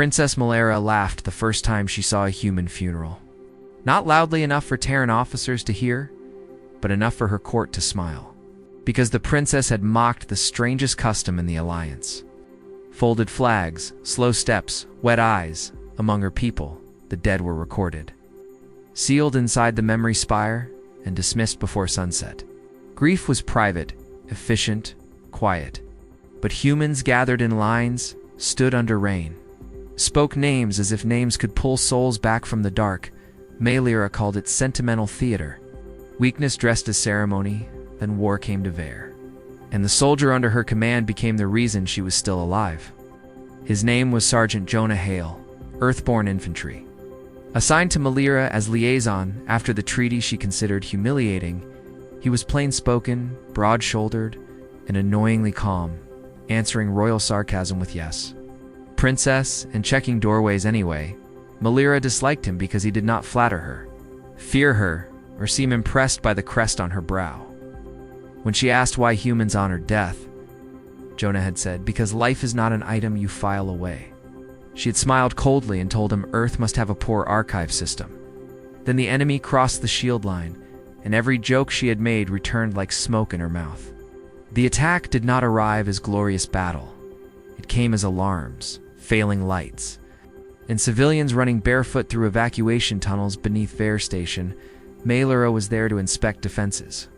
Princess Maelyra laughed the first time she saw a human funeral. Not loudly enough for Terran officers to hear, but enough for her court to smile. Because the princess had mocked the strangest custom in the Alliance. Folded flags, slow steps, wet eyes. Among her people, the dead were recorded. Sealed inside the memory spire and dismissed before sunset. Grief was private, efficient, quiet. But humans gathered in lines, stood under rain. Spoke names as if names could pull souls back from the dark. Maelyra called it sentimental theater. Weakness dressed as ceremony, then war came to Vare. And the soldier under her command became the reason she was still alive. His name was Sergeant Jonah Hale, Earthborn Infantry. Assigned to Maelyra as liaison after the treaty she considered humiliating, he was plain-spoken, broad-shouldered, and annoyingly calm, answering royal sarcasm with yes. Princess, and checking doorways anyway, Maelyra disliked him because he did not flatter her, fear her, or seem impressed by the crest on her brow. When she asked why humans honored death, Jonah had said, because life is not an item you file away. She had smiled coldly and told him Earth must have a poor archive system. Then the enemy crossed the shield line, and every joke she had made returned like smoke in her mouth. The attack did not arrive as glorious battle. It came as alarms, failing lights, and civilians running barefoot through evacuation tunnels beneath Vare Station. Maelyra was there to inspect defenses,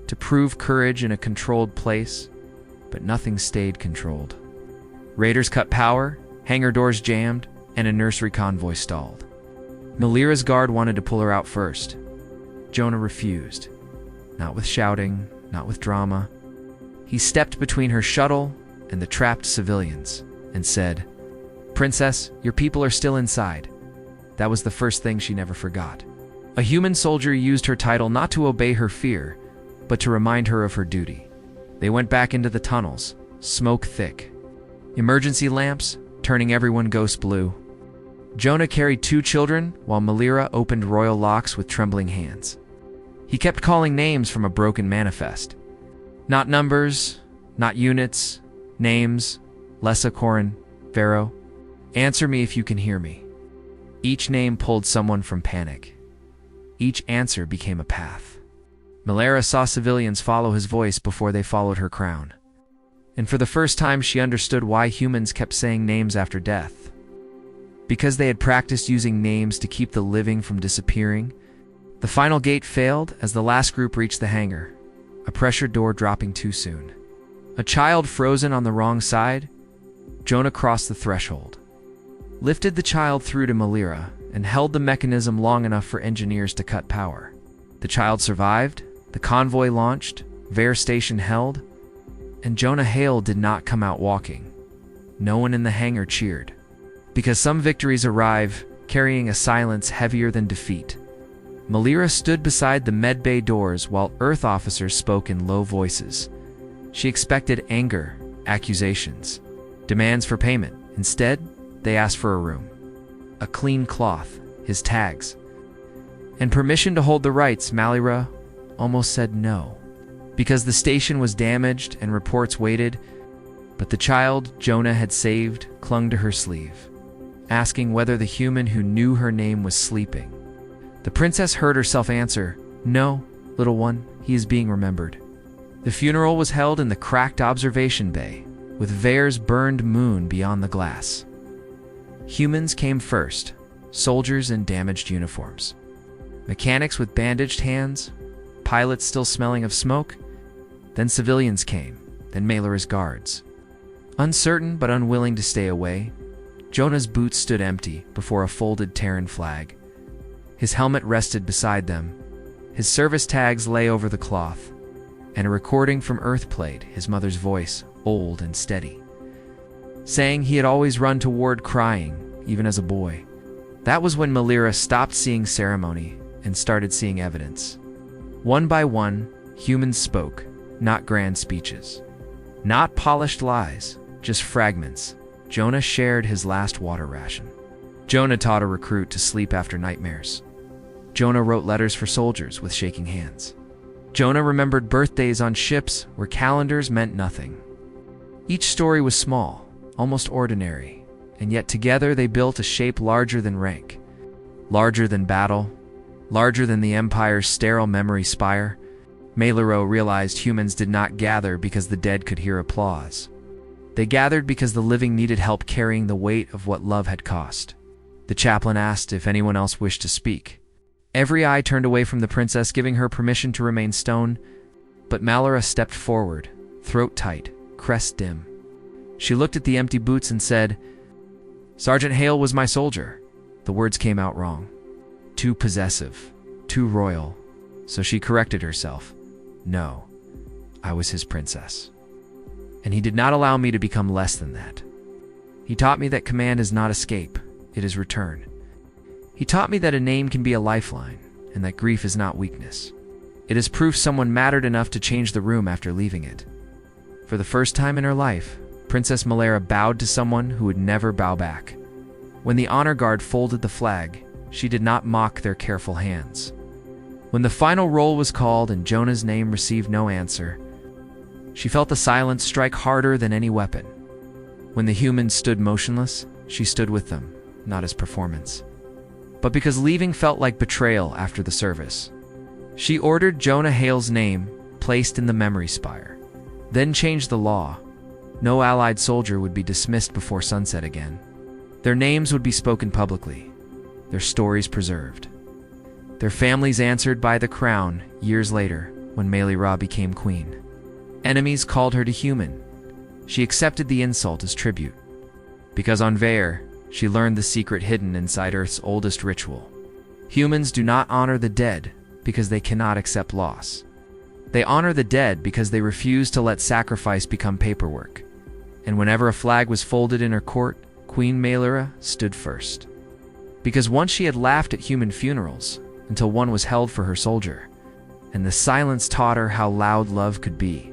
to prove courage in a controlled place, but nothing stayed controlled. Raiders cut power, hangar doors jammed, and a nursery convoy stalled. Maelyra's guard wanted to pull her out first. Jonah refused. Not with shouting, not with drama. He stepped between her shuttle and the trapped civilians and said, "Princess, your people are still inside." That was the first thing she never forgot. A human soldier used her title not to obey her fear, but to remind her of her duty. They went back into the tunnels, smoke thick. Emergency lamps, turning everyone ghost blue. Jonah carried 2 children, while Maelyra opened royal locks with trembling hands. He kept calling names from a broken manifest. Not numbers, not units, names, Lessa Corin, Pharaoh. Answer me if you can hear me. Each name pulled someone from panic. Each answer became a path. Maelyra saw civilians follow his voice before they followed her crown. And for the first time she understood why humans kept saying names after death. Because they had practiced using names to keep the living from disappearing. The final gate failed as the last group reached the hangar, a pressure door dropping too soon. A child frozen on the wrong side, Jonah crossed the threshold, lifted the child through to Maelyra, and held the mechanism long enough for engineers to cut power. The child survived, the convoy launched, Vare Station held, and Jonah Hale did not come out walking. No one in the hangar cheered. Because some victories arrive carrying a silence heavier than defeat. Maelyra stood beside the medbay doors while Earth officers spoke in low voices. She expected anger, accusations, demands for payment. Instead, they asked for a room, a clean cloth, his tags, and permission to hold the rights. Maelyra almost said no, because the station was damaged and reports waited, but the child Jonah had saved clung to her sleeve, asking whether the human who knew her name was sleeping. The princess heard herself answer, "No, little one, he is being remembered." The funeral was held in the cracked observation bay, with Vare's burned moon beyond the glass. Humans came first, soldiers in damaged uniforms. Mechanics with bandaged hands, pilots still smelling of smoke. Then civilians came, then Maelyra's guards. Uncertain but unwilling to stay away, Jonah's boots stood empty before a folded Terran flag. His helmet rested beside them. His service tags lay over the cloth, and a recording from Earth played, his mother's voice, old and steady, saying he had always run toward crying, even as a boy. That was when Maelyra stopped seeing ceremony and started seeing evidence. One by one, humans spoke, not grand speeches, not polished lies, just fragments. Jonah shared his last water ration. Jonah taught a recruit to sleep after nightmares. Jonah wrote letters for soldiers with shaking hands. Jonah remembered birthdays on ships where calendars meant nothing. Each story was small, almost ordinary, and yet together they built a shape larger than rank, larger than battle, larger than the Empire's sterile memory spire. Maelyra realized humans did not gather because the dead could hear applause. They gathered because the living needed help carrying the weight of what love had cost. The chaplain asked if anyone else wished to speak. Every eye turned away from the princess, giving her permission to remain stone, but Maelyra stepped forward, throat tight, crest dim. She looked at the empty boots and said, "Sergeant Hale was my soldier." The words came out wrong. Too possessive, too royal. So she corrected herself. "No, I was his princess. And he did not allow me to become less than that. He taught me that command is not escape, it is return. He taught me that a name can be a lifeline, and that grief is not weakness. It is proof someone mattered enough to change the room after leaving it." For the first time in her life, Princess Maelyra bowed to someone who would never bow back. When the honor guard folded the flag, she did not mock their careful hands. When the final roll was called and Jonah's name received no answer, she felt the silence strike harder than any weapon. When the humans stood motionless, she stood with them, not as performance, but because leaving felt like betrayal after the service. She ordered Jonah Hale's name placed in the memory spire, then changed the law. No allied soldier would be dismissed before sunset again. Their names would be spoken publicly, their stories preserved. Their families answered by the crown years later when Maelyra became queen. Enemies called her to human. She accepted the insult as tribute, because on Vaer, she learned the secret hidden inside Earth's oldest ritual. Humans do not honor the dead because they cannot accept loss. They honor the dead because they refuse to let sacrifice become paperwork. And whenever a flag was folded in her court, Queen Maelyra stood first. Because once she had laughed at human funerals until one was held for her soldier, and the silence taught her how loud love could be.